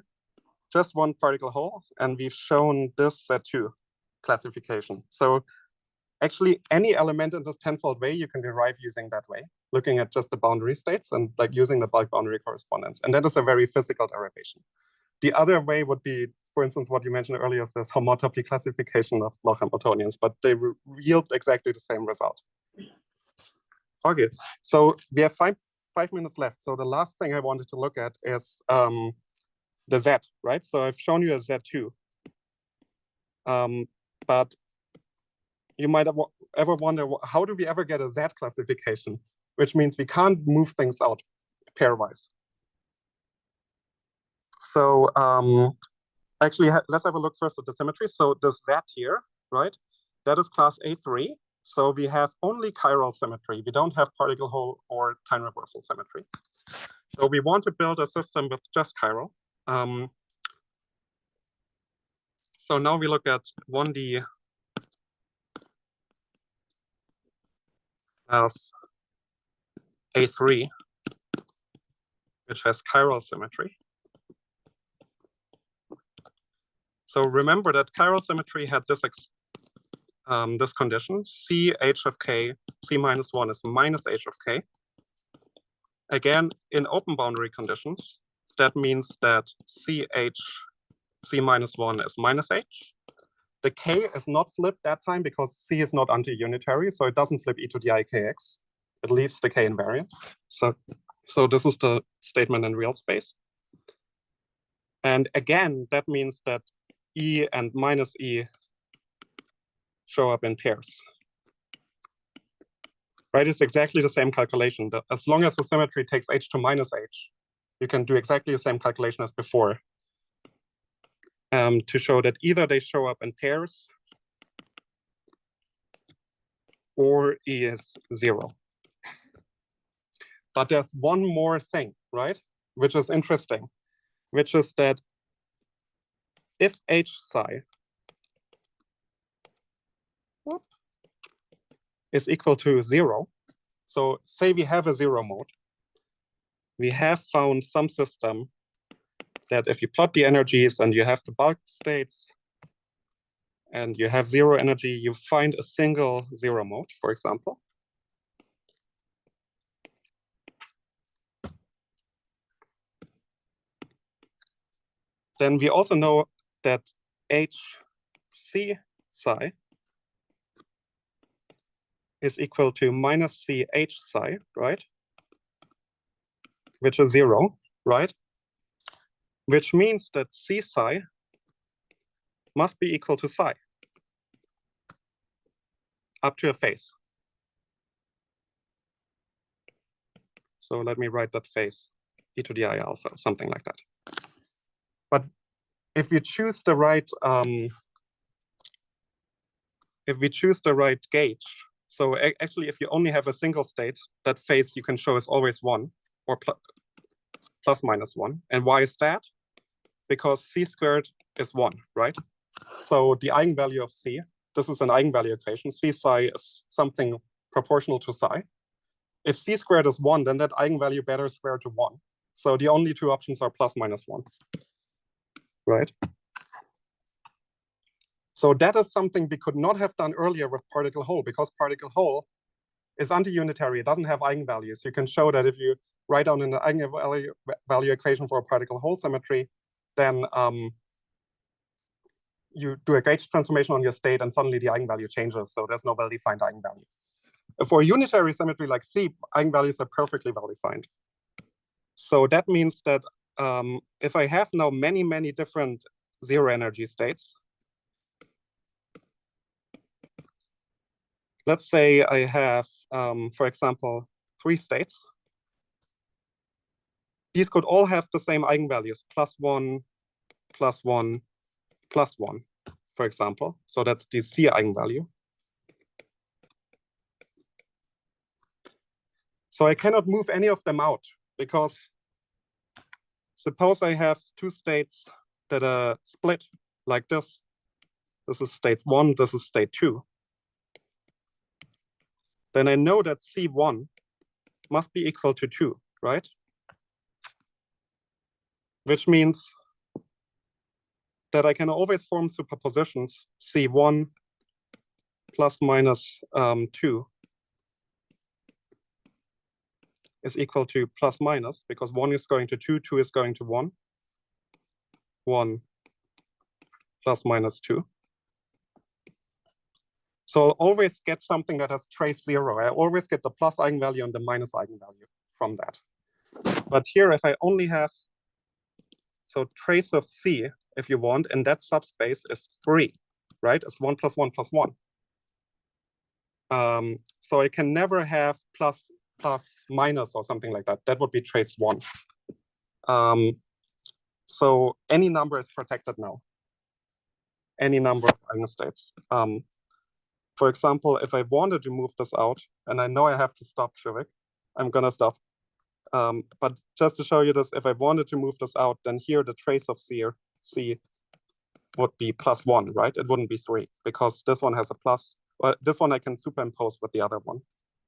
just one particle hole, and we've shown this Z2 classification. So actually, any element in this tenfold way you can derive using that way, looking at just the boundary states and like using the bulk boundary correspondence. And that is a very physical derivation. The other way would be, for instance, what you mentioned earlier, is this homotopy classification of Bloch Hamiltonians, but they yield exactly the same result. Okay, so we have five minutes left. So the last thing I wanted to look at is the Z, right? So I've shown you a Z2. But you might ever wonder, how do we ever get a Z classification? Which means we can't move things out pairwise. So actually, let's have a look first at the symmetry. So this Z here, right? That is class A3. So we have only chiral symmetry. We don't have particle hole or time reversal symmetry. So we want to build a system with just chiral. So now we look at 1D as A3, which has chiral symmetry. So remember that chiral symmetry had this condition, C h of k, C minus 1 is minus h of k. Again, in open boundary conditions, that means that C minus 1 is minus h. The k is not flipped that time because C is not anti-unitary, so it doesn't flip e to the ikx. It leaves the k invariant. So this is the statement in real space. And again, that means that E and minus E show up in pairs. Right, it's exactly the same calculation. As long as the symmetry takes h to minus h, you can do exactly the same calculation as before to show that either they show up in pairs or E is 0. But there's one more thing, right, which is interesting, which is that if h psi is equal to 0, so say we have a 0 mode, we have found some system that if you plot the energies and you have the bulk states and you have 0 energy, you find a single 0 mode, for example. Then we also know that HC psi is equal to minus CH psi, right? Which is 0, right? Which means that C psi must be equal to psi up to a phase. So let me write that phase e to the I alpha, something like that. But if we choose the right gauge, so actually if you only have a single state, that phase you can show is always 1 or plus minus 1. And why is that? Because C squared is 1, right? So the eigenvalue of C, this is an eigenvalue equation. C psi is something proportional to psi. If C squared is 1, then that eigenvalue better square to 1. So the only two options are plus minus 1, right? So that is something we could not have done earlier with particle hole, because particle hole is anti-unitary. It doesn't have eigenvalues. You can show that if you write down an eigenvalue equation for a particle hole symmetry, then you do a gauge transformation on your state and suddenly the eigenvalue changes. So there's no well-defined eigenvalue. For a unitary symmetry like C, eigenvalues are perfectly well-defined. So that means that if I have now many, many different zero energy states, let's say I have, for example, 3 states. These could all have the same eigenvalues, +1, +1, +1, for example. So that's the C eigenvalue. So I cannot move any of them out, because suppose I have 2 states that are split like this. This is state 1, this is state 2. Then I know that C1 must be equal to 2, right? Which means that I can always form superpositions C1 plus minus 2 is equal to plus minus, because 1 is going to 2, 2 is going to 1. 1 plus minus 2. So I'll always get something that has trace 0. I always get the plus eigenvalue and the minus eigenvalue from that. But here, if I only have, so trace of C, if you want, in that subspace is 3, right? It's 1 plus 1 plus 1. So I can never have plus minus or something like that. That would be trace 1. So any number is protected now. Any number of eigenstates. For example, if I wanted to move this out, and I know I have to stop, Shivik, I'm gonna stop. But just to show you this, if I wanted to move this out, then here the trace of C would be +1, right? It wouldn't be 3, because this one has a plus. Well, this one I can superimpose with the other one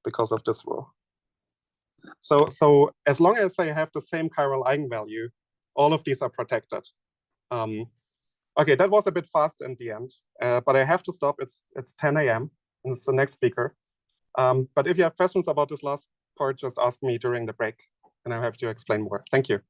because of this rule. So as long as I have the same chiral eigenvalue, all of these are protected. Okay, that was a bit fast in the end, but I have to stop. It's 10 a.m. and it's the next speaker. But if you have questions about this last part, just ask me during the break, and I'll have to explain more. Thank you.